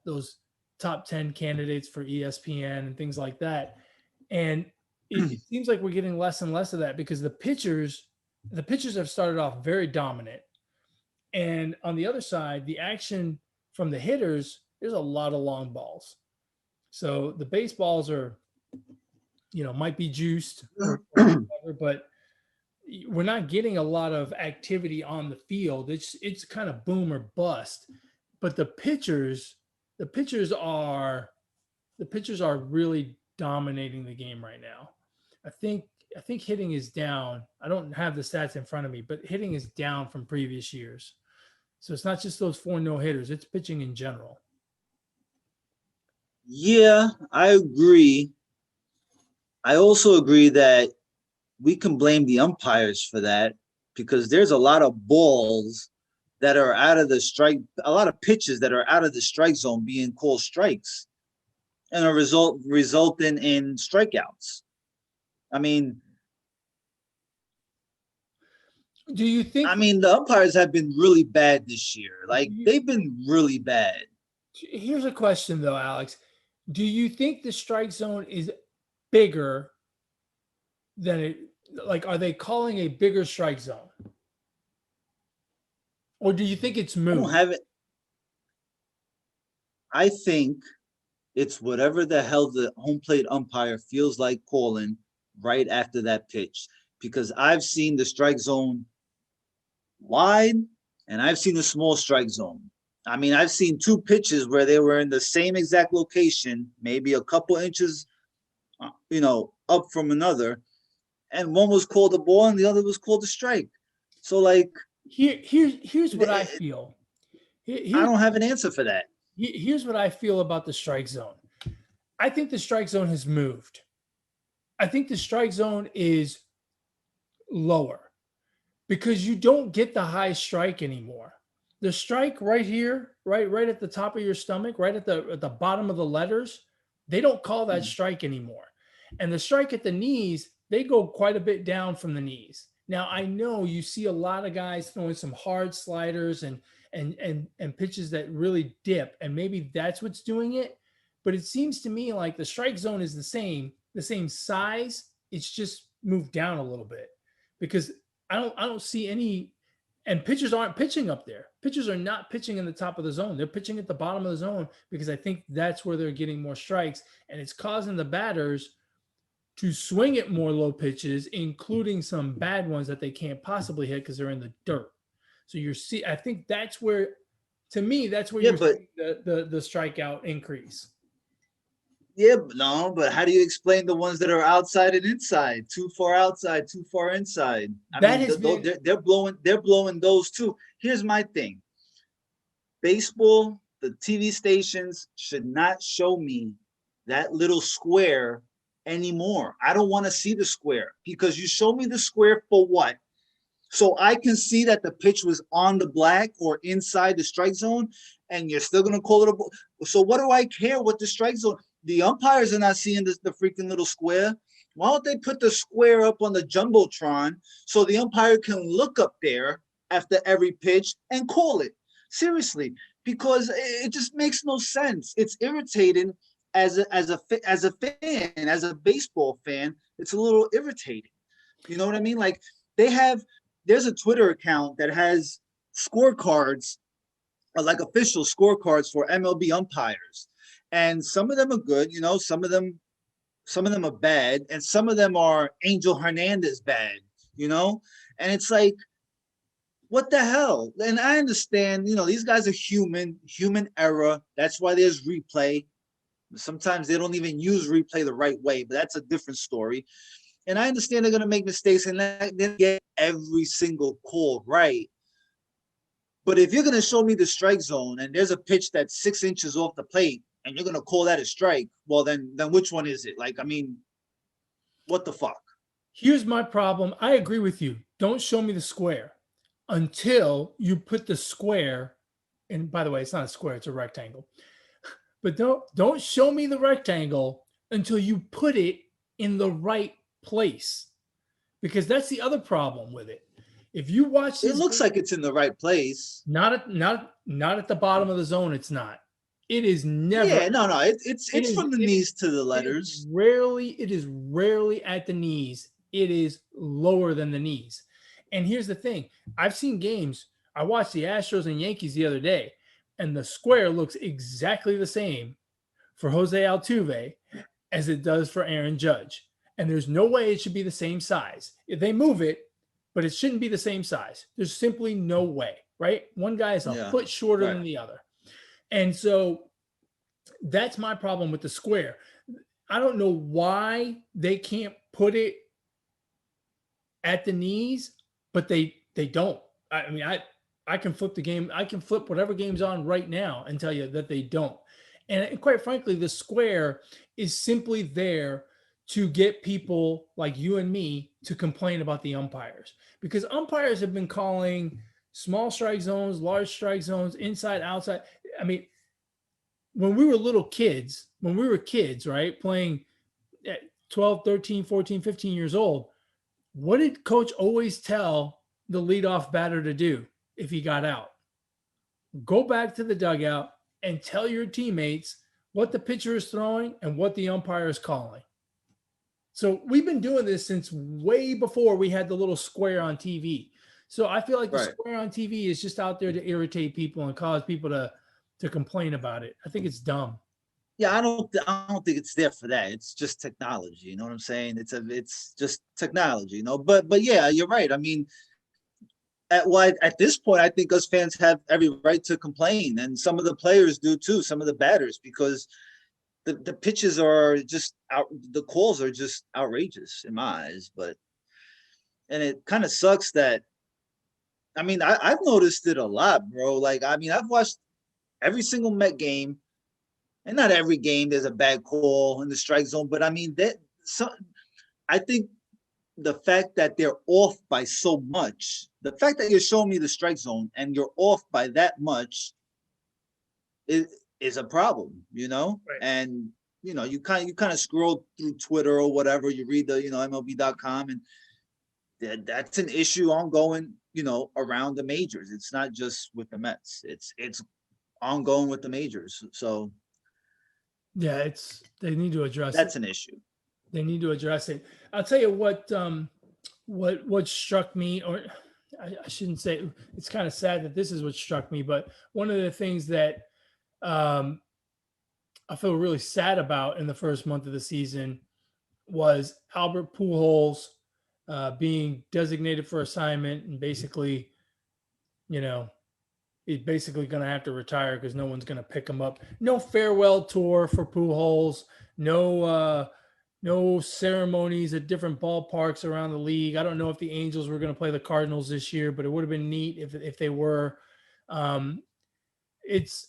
those top 10 candidates for ESPN and things like that. And it seems like we're getting less and less of that, because the pitchers have started off very dominant. And on the other side, the action from the hitters, there's a lot of long balls. So the baseballs are, might be juiced or whatever, but we're not getting a lot of activity on the field. It's kind of boom or bust. But the pitchers are really dominating the game right now. I think I think hitting is down. I don't have the stats in front of me, but hitting is down from previous years. So it's not just those 4 no hitters, it's pitching in general. Yeah, I agree. I also agree that we can blame the umpires for that because there's a lot of balls that are out of the strike, a lot of pitches that are out of the strike zone being called strikes and a resulting in strikeouts. I mean, Do you think the umpires have been really bad this year. Like they've been really bad. here's a question though, Alex. Do you think the strike zone is bigger than it, like, are they calling a bigger strike zone? Or do you think it's I don't moved? have it. I think it's whatever the hell the home plate umpire feels like calling right after that pitch. Because I've seen the strike zone wide and I've seen a small strike zone. I mean, I've seen 2 pitches where they were in the same exact location, maybe a couple inches, up from another, and one was called a ball and the other was called a strike. So, like, Here's what I feel. I don't have an answer for that. Here's what I feel about the strike zone. I think the strike zone has moved. I think the strike zone is lower because you don't get the high strike anymore. The strike right here, right at the top of your stomach, right at the bottom of the letters, they don't call that strike anymore. And the strike at the knees, they go quite a bit down from the knees. Now I know you see a lot of guys throwing some hard sliders and pitches that really dip, and maybe that's what's doing it. But it seems to me like the strike zone is the same size. It's just moved down a little bit because I don't see any, and pitchers aren't pitching up there. Pitchers are not pitching in the top of the zone. They're pitching at the bottom of the zone because I think that's where they're getting more strikes, and it's causing the batters to swing at more low pitches, including some bad ones that they can't possibly hit because they're in the dirt. So I think that's where, to me, that's where you're seeing the strikeout increase. Yeah, no, but how do you explain the ones that are outside and inside? Too far outside, too far inside. They're blowing those too. Here's my thing. Baseball, the TV stations should not show me that little square anymore. I don't want to see the square because you show me the square for what? So I can see that the pitch was on the black or inside the strike zone, and you're still gonna call it a ball. So what do I care what the strike zone? The umpires are not seeing the freaking little square. Why don't they put the square up on the jumbotron so the umpire can look up there after every pitch and call it? Seriously, because it just makes no sense. It's irritating as a fan, as a baseball fan. It's a little irritating. You know what I mean? Like there's a Twitter account that has scorecards, like official scorecards for MLB umpires. And some of them are good, some of them are bad, and some of them are Angel Hernandez bad, and it's like, what the hell? And I understand, these guys are human error. That's why there's replay. Sometimes they don't even use replay the right way, but that's a different story. And I understand they're going to make mistakes and then get every single call right. But if you're going to show me the strike zone and there's a pitch that's 6 inches off the plate and you're going to call that a strike, well, then which one is it? Like, I mean, what the fuck? Here's my problem. I agree with you. Don't show me the square until you put the square, and by the way, it's not a square, it's a rectangle. But don't show me the rectangle until you put it in the right place, because that's the other problem with it. If you watch this, it looks like it's in the right place. Not at the bottom of the zone. It's not. It is never. Yeah, no. It's from the knees to the letters. It is rarely at the knees. It is lower than the knees. And here's the thing. I've seen games. I watched the Astros and Yankees the other day, and the square looks exactly the same for Jose Altuve as it does for Aaron Judge. And there's no way it should be the same size. If they move it, but it shouldn't be the same size. There's simply no way, right? One guy is a foot shorter than the other. And so that's my problem with the square. I don't know why they can't put it at the knees, but they don't. I mean, I can flip the game. I can flip whatever game's on right now and tell you that they don't. And quite frankly, the square is simply there to get people like you and me to complain about the umpires, because umpires have been calling small strike zones, large strike zones, inside, outside. I mean, when we were little kids, right, playing at 12, 13, 14, 15 years old, what did coach always tell the leadoff batter to do if he got out? Go back to the dugout and tell your teammates what the pitcher is throwing and what the umpire is calling. So we've been doing this since way before we had the little square on TV. So I feel like the square on TV is just out there to irritate people and cause people to complain about it. I think it's dumb. Yeah, I don't think it's there for that. It's just technology. You know what I'm saying? It's just technology. You know, but yeah, you're right. I mean, at this point, I think us fans have every right to complain, and some of the players do too. Some of the batters, because the pitches are just out. The calls are just outrageous in my eyes. And it kind of sucks that. I mean, I've noticed it a lot, bro. Like, I mean, I've watched every single Met game. And not every game there's a bad call in the strike zone, but I mean I think the fact that they're off by so much, the fact that you're showing me the strike zone and you're off by that much is a problem, you know? Right. And you know, you kind of scroll through Twitter or whatever, you read the, MLB.com, and that's an issue ongoing, around the majors. It's not just with the Mets. It's ongoing with the majors. So yeah, they need to address that's an issue. They need to address it. I'll tell you what struck me, or I shouldn't say, it's kind of sad that this is what struck me, but one of the things that I feel really sad about in the first month of the season was Albert Pujols being designated for assignment, and basically, he's basically going to have to retire because no one's going to pick him up. No farewell tour for Pujols. No ceremonies at different ballparks around the league. I don't know if the Angels were going to play the Cardinals this year, but it would have been neat if they were. It's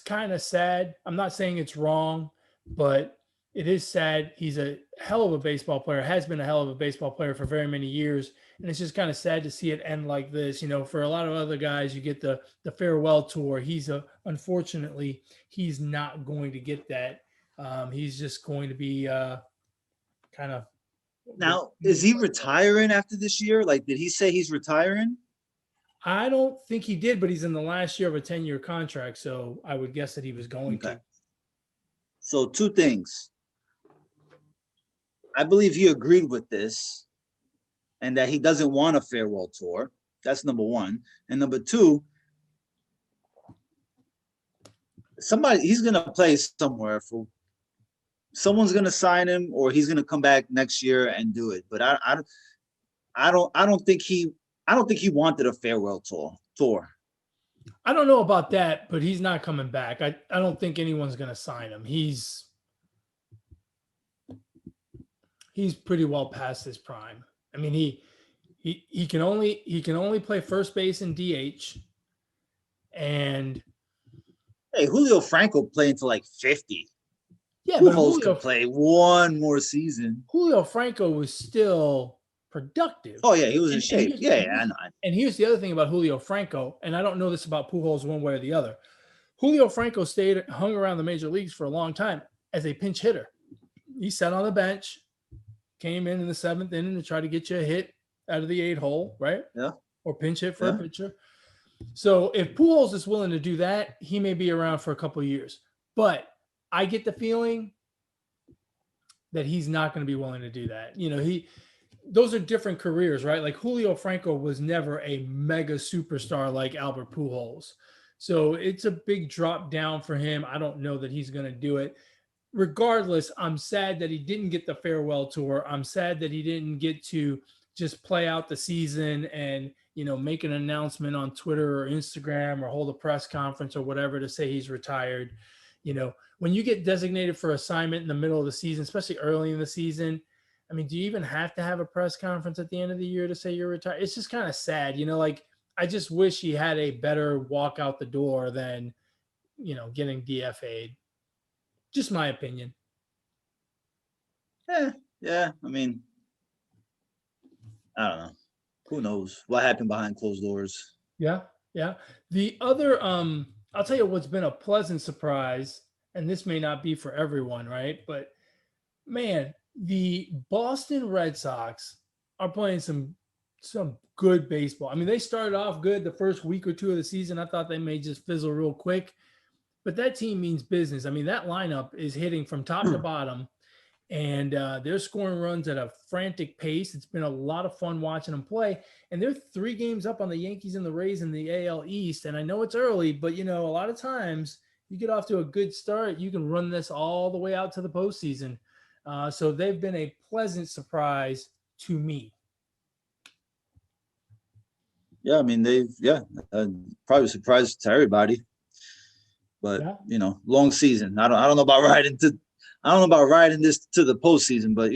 kind of sad. I'm not saying it's wrong, but it is sad. He's a hell of a baseball player, has been a hell of a baseball player for very many years. And it's just kind of sad to see it end like this. For a lot of other guys, you get the farewell tour. Unfortunately, he's not going to get that. He's just going to be kind of. Now, is he retiring after this year? Like, did he say he's retiring? I don't think he did, but he's in the last year of a 10-year contract. So I would guess that he was going to. So 2 things. I believe he agreed with this and that he doesn't want a farewell tour. That's number 1. And number 2, he's going to play somewhere. Someone's going to sign him, or he's going to come back next year and do it. But I don't think he wanted a farewell tour. I don't know about that, but he's not coming back. I don't think anyone's going to sign him. He's pretty well past his prime. I mean, he can only play first base and DH. And hey, Julio Franco played until like 50. Yeah, Pujols could play one more season. Julio Franco was still productive. Oh yeah, he was in shape. Yeah, I know. And here's the other thing about Julio Franco, and I don't know this about Pujols one way or the other. Julio Franco hung around the major leagues for a long time as a pinch hitter. He sat on the bench, came in the 7th inning to try to get you a hit out of the 8-hole, right? Yeah. Or pinch hit for a pitcher. So if Pujols is willing to do that, he may be around for a couple of years. But I get the feeling that he's not going to be willing to do that. Those are different careers, right? Like Julio Franco was never a mega superstar like Albert Pujols. So it's a big drop down for him. I don't know that he's going to do it. Regardless, I'm sad that he didn't get the farewell tour. I'm sad that he didn't get to just play out the season and, make an announcement on Twitter or Instagram or hold a press conference or whatever to say he's retired. When you get designated for assignment in the middle of the season, especially early in the season, I I mean, do you even have to have a press conference at the end of the year to say you're retired? It's just kind of sad, like I just wish he had a better walk out the door than, getting DFA'd. Just my opinion. Yeah. I mean, I don't know. Who knows what happened behind closed doors? Yeah, yeah. The other, I'll tell you what's been a pleasant surprise, and this may not be for everyone, right? But man, the Boston Red Sox are playing some good baseball. I mean, they started off good the first week or two of the season. I thought they may just fizzle real quick, but that team means business. I mean, that lineup is hitting from top to bottom, and they're scoring runs at a frantic pace. It's been a lot of fun watching them play, and they're 3 games up on the Yankees and the Rays in the AL East. And I know it's early, but a lot of times you get off to a good start, you can run this all the way out to the postseason. So they've been a pleasant surprise to me. Yeah, I mean probably surprised to everybody, but long season. I don't know about riding this to the postseason, but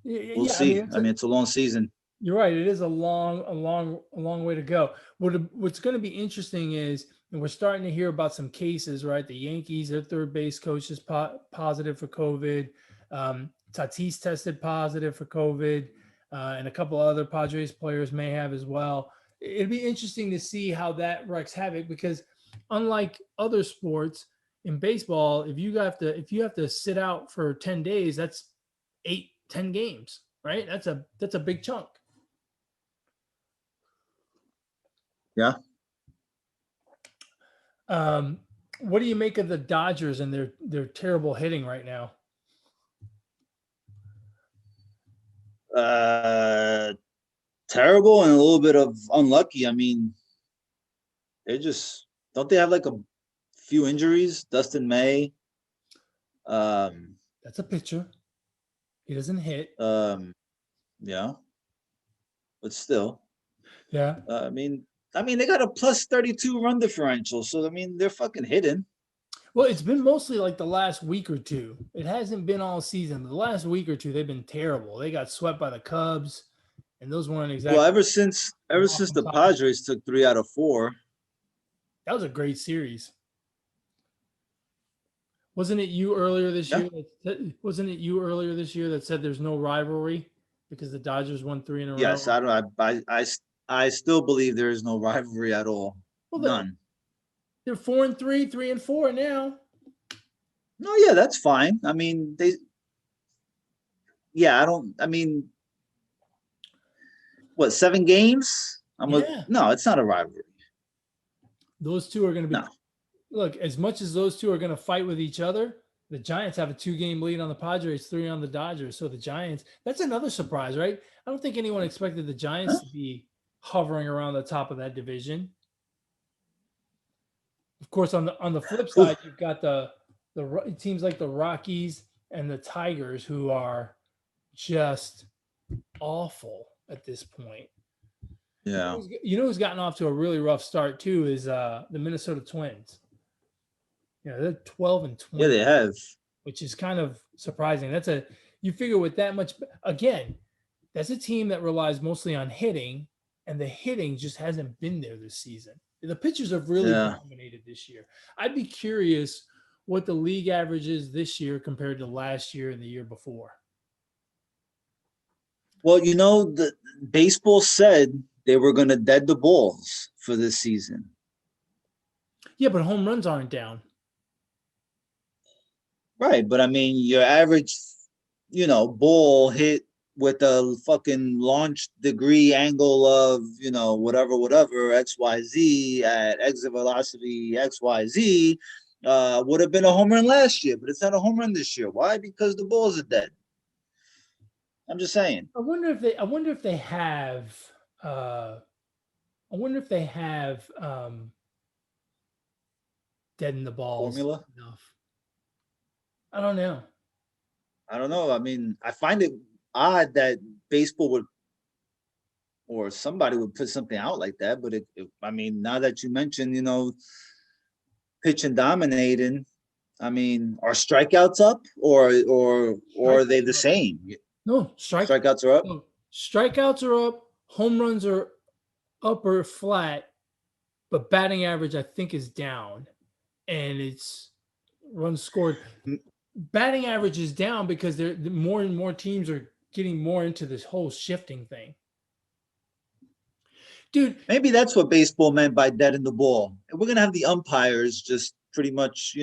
we'll see. I mean, it's a long season. You're right. It is a long way to go. What's going to be interesting is, and we're starting to hear about some cases, right? The Yankees, their third base coach is positive for COVID. Tatis tested positive for COVID, and a couple other Padres players may have as well. It'd be interesting to see how that wreaks havoc, because unlike other sports, in baseball, if you have to sit out for 10 days, that's 8-10 games, right? That's a big chunk. Yeah. What do you make of the Dodgers and their terrible hitting right now? Terrible and a little bit of unlucky. I mean, don't they have like a few injuries? Dustin May. That's a pitcher. He doesn't hit. Yeah, but still. Yeah. I mean, they got a plus 32 run differential, so I mean, they're fucking hitting. Well, it's been mostly like the last week or two. It hasn't been all season. The last week or two, they've been terrible. They got swept by the Cubs, and those weren't exactly. Well, ever since the Padres took 3 out of 4. That was a great series. Wasn't it you earlier this year? Wasn't it you earlier this year that said there's no rivalry because the Dodgers won 3 in a row? Yes, I still believe there is no rivalry at all. Well, none. They're 4-3, 3-4 now. No, yeah, that's fine. I mean, what, 7 games? No, it's not a rivalry. Those two are going to be. No. Look, as much as those two are going to fight with each other, the Giants have a 2-game lead on the Padres, 3 on the Dodgers. So the Giants, that's another surprise, right? I don't think anyone expected the Giants to be hovering around the top of that division. Of course, on the flip side, you've got the teams like the Rockies and the Tigers, who are just awful at this point. Yeah. Who's gotten off to a really rough start too is the Minnesota Twins. They're 12-20. Yeah, they have. Which is kind of surprising. You figure with that much, again, that's a team that relies mostly on hitting, and the hitting just hasn't been there this season. The pitchers have really dominated this year. I'd be curious what the league average is this year compared to last year and the year before. Well, the baseball said they were going to dead the balls for this season. Yeah, but home runs aren't down. Right, but I mean, your average, ball hit with a fucking launch degree angle of, whatever, XYZ at exit velocity XYZ would have been a home run last year, but it's not a home run this year. Why? Because the balls are dead. I'm just saying. I wonder if they have dead in the balls formula enough. I don't know. I mean, I find it odd that baseball would, or somebody would put something out like that. But now that you mentioned, pitching dominating, I mean, are strikeouts up or are they the same? No, Strikeouts are up. no, strikeouts are up. Home runs are up or flat, but batting average I think is down, and it's runs scored. Batting average is down because more and more teams are getting more into this whole shifting thing. Dude, Maybe that's what baseball meant by dead in the ball. And we're gonna have the umpires just pretty much,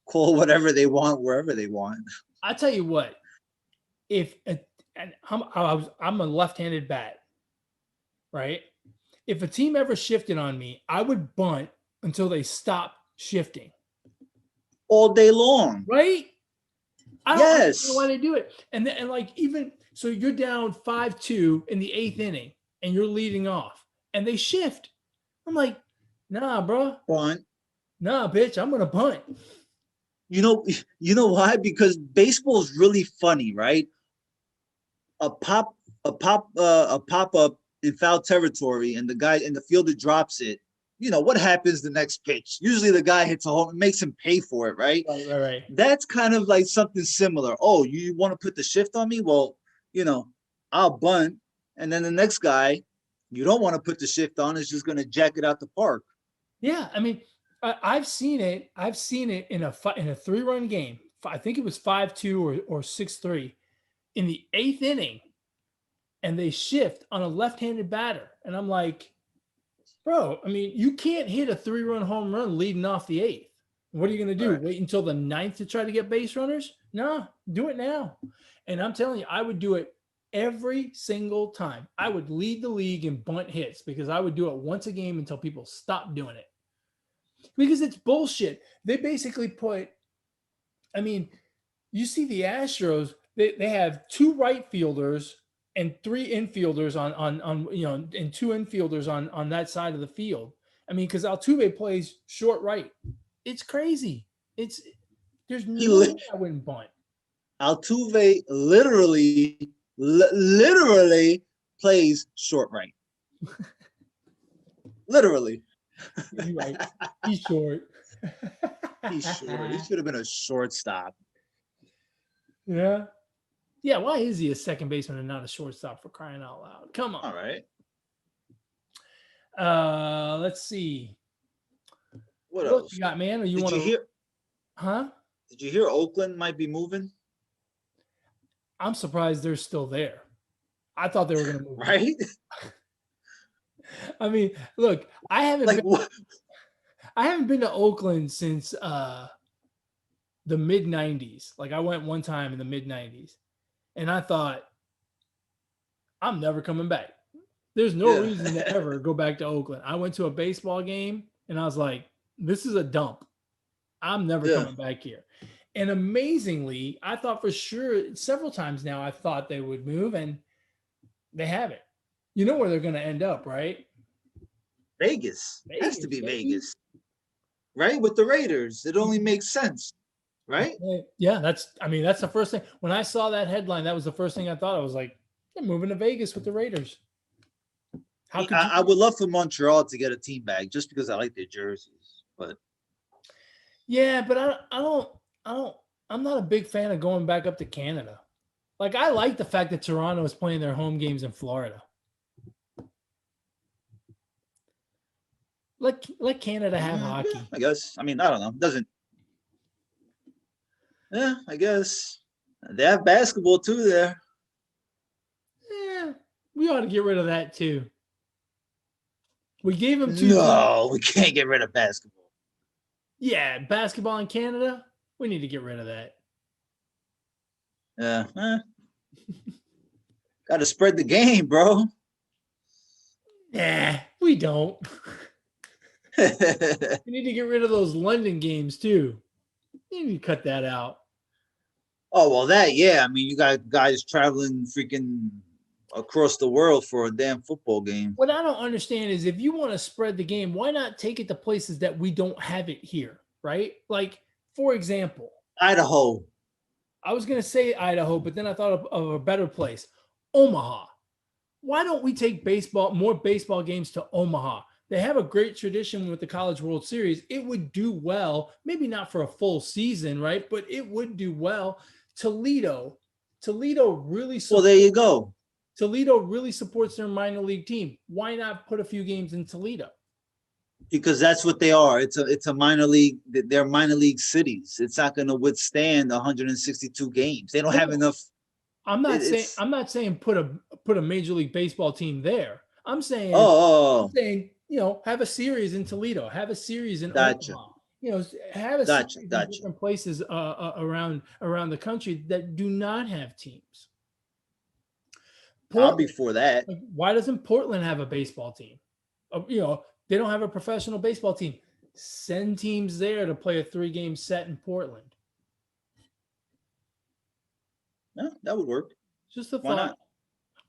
call whatever they want wherever they want. I tell you what, if and I'm a left-handed bat, right? If a team ever shifted on me, I would bunt until they stop shifting. All day long. Right? I don't understand why Yes. they do it. And like even so you're down 5-2 in the 8th inning and you're leading off and they shift. I'm like, nah, bro. Bunt. Nah, bitch, I'm gonna bunt. You know why? Because baseball is really funny, right? A pop up in foul territory, and the guy and the fielder drops it. What happens the next pitch? Usually the guy hits a home, it makes him pay for it, right? Right. That's kind of like something similar. Oh, you want to put the shift on me? Well, I'll bunt, and then the next guy, you don't want to put the shift on, is just going to jack it out the park. Yeah, I mean, I've seen it. I've seen it in a 3-run game. I think it was 5-2 or 6-3 in the 8th inning, and they shift on a left-handed batter, and I'm like, bro, I mean, you can't hit a 3-run home run leading off the 8th. What are you going to do? Right. Wait until the 9th to try to get base runners? No, do it now. And I'm telling you, I would do it every single time. I would lead the league in bunt hits because I would do it once a game until people stop doing it. Because it's bullshit. They basically you see the Astros, they have 2 right fielders and 3 infielders on and 2 infielders on that side of the field. I mean, because Altuve plays short right. It's crazy. There's no way I wouldn't bunt. Altuve literally plays short right. Literally. You're right. He's short. He's short. He should have been a shortstop. Yeah. Yeah, why is he a second baseman and not a shortstop, for crying out loud? Come on. All right. Let's see. What else you got, man? Or you want to hear? Huh? Did you hear Oakland might be moving? I'm surprised they're still there. I thought they were going to move. Right? I mean, look, I haven't been to Oakland since the mid 90s. Like, I went one time in the mid 90s. And I thought, I'm never coming back. There's no reason to ever go back to Oakland. I went to a baseball game and I was like, this is a dump. I'm never coming back here. And amazingly, I thought for sure several times now I thought they would move, and they haven't. You know where they're going to end up, right? Vegas. Has to be Vegas. Right? With the Raiders. It only makes sense. Right? Yeah, that's the first thing. When I saw that headline, that was the first thing I thought. I was like, they're moving to Vegas with the Raiders. I would love for Montreal to get a team back just because I like their jerseys. But yeah, but I'm not a big fan of going back up to Canada. Like, I like the fact that Toronto is playing their home games in Florida. Let Canada have hockey. Yeah, I guess. I mean, I don't know. Doesn't. Yeah, I guess. They have basketball too there. Yeah, we ought to get rid of that too. We gave them 2. No, we can't get rid of basketball. Yeah, basketball in Canada, we need to get rid of that. Yeah. Got to spread the game, bro. Nah, we don't. We need to get rid of those London games too. You need to cut that out. Oh, well, I mean, you got guys traveling freaking across the world for a damn football game. What I don't understand is if you want to spread the game, why not take it to places that we don't have it here, right? Like, for example, Idaho. I was going to say Idaho, but then I thought of a better place, Omaha. Why don't we take more baseball games to Omaha? They have a great tradition with the College World Series. It would do well, maybe not for a full season, right? But it would do well. Toledo really Well, there you go. Toledo really supports their minor league team. Why not put a few games in Toledo? Because that's what they are. It's a minor league. They're minor league cities. It's not going to withstand 162 games. They don't have enough. I'm not saying put a Major League Baseball team there. I'm saying have a series in Toledo, have a series in Omaha. Have a series in different places around the country that do not have teams. I'll be for that. Why doesn't Portland have a baseball team? They don't have a professional baseball team. Send teams there to play a 3-game set in Portland. Yeah, that would work. Just a thought. Why not?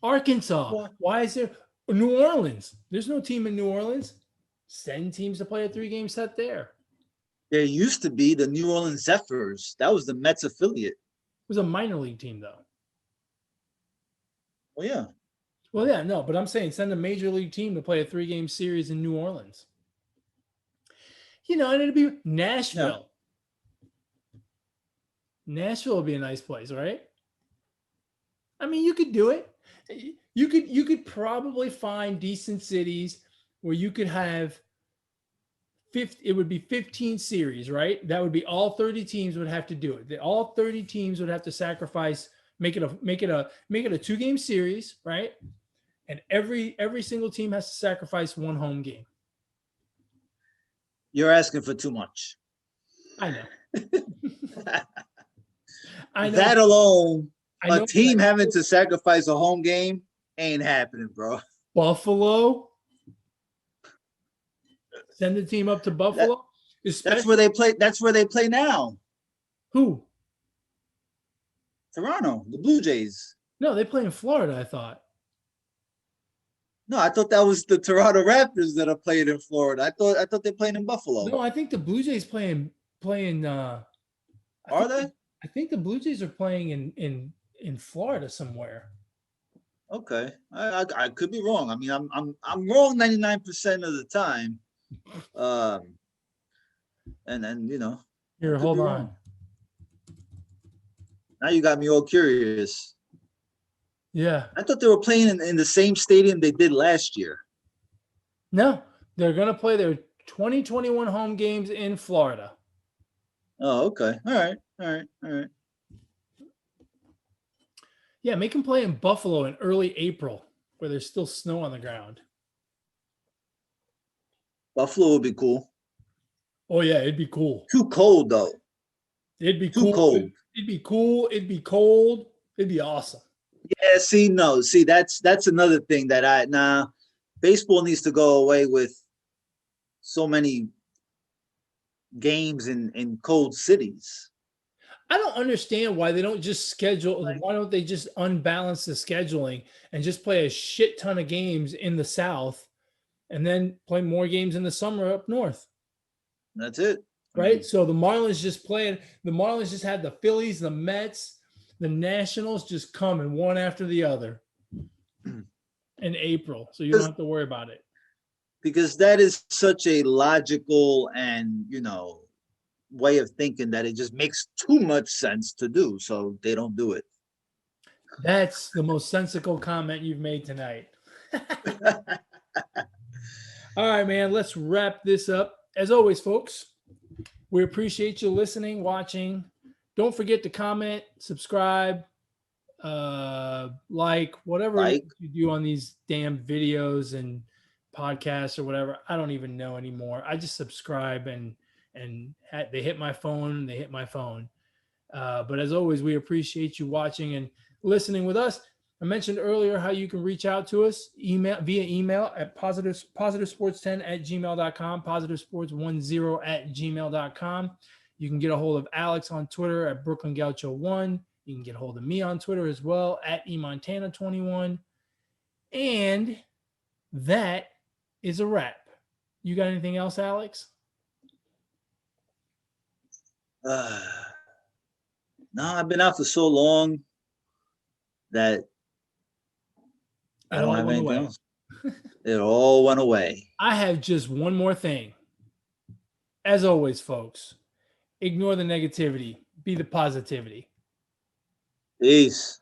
Arkansas. Why is there New Orleans? There's no team in New Orleans. Send teams to play a 3-game set there. There used to be the New Orleans Zephyrs. That was the Mets affiliate. It was a minor league team, though. Well, yeah. Well, yeah, no, but I'm saying send a major league team to play a 3-game series in New Orleans. And it'd be Nashville. Yeah. Nashville would be a nice place, right? I mean, you could do it. You could probably find decent cities where you could have it would be 15 series, right? That would be all 30 teams would have to do it. All 30 teams would have to sacrifice, make it a 2-game series, right? And every single team has to sacrifice 1 home game. You're asking for too much. I know. I know. That alone, a team having to sacrifice a home game ain't happening, bro. Buffalo. Send the team up to Buffalo. That's where they play. That's where they play now. Who? Toronto, the Blue Jays. No, they play in Florida, I thought. No, I thought that was the Toronto Raptors that are playing in Florida. I thought they played in Buffalo. No, I think the Blue Jays playing. Are they? I think the Blue Jays are playing in Florida somewhere. Okay, I could be wrong. I mean, I'm wrong 99% of the time. And Here, hold on. Wrong. Now you got me all curious. Yeah. I thought they were playing in the same stadium they did last year. No, they're going to play their 2021 home games in Florida. Oh, okay. All right. Yeah, make them play in Buffalo in early April where there's still snow on the ground. Buffalo would be cool. Oh, yeah, it'd be cool. Too cold, though. It'd be cool. Cold. It'd be cool. It'd be cold. It'd be awesome. Yeah, see, that's another thing that baseball needs to go away with so many games in cold cities. I don't understand why they don't just schedule. Why don't they just unbalance the scheduling and just play a shit ton of games in the South and then play more games in the summer up north? That's it. Right? So the Marlins just had the Phillies, the Mets, the Nationals just coming one after the other in April. So you don't have to worry about it. Because that is such a logical and, way of thinking that it just makes too much sense to do. So they don't do it. That's the most sensical comment you've made tonight. All right, man, let's wrap this up. As always, folks, we appreciate you listening, watching. Don't forget to comment, subscribe, whatever you do on these damn videos and podcasts or whatever. I don't even know anymore. I just subscribe and they hit my phone. But as always, we appreciate you watching and listening with us. I mentioned earlier how you can reach out to us via email at positivesports10@gmail.com, positivesports10@gmail.com. You can get a hold of Alex on Twitter at Brooklyn Gaucho 1. You can get a hold of me on Twitter as well at eMontana21. And that is a wrap. You got anything else, Alex? No, I've been out for so long that I don't have anything else. It all went away. I have just one more thing. As always, folks, ignore the negativity, be the positivity. Peace.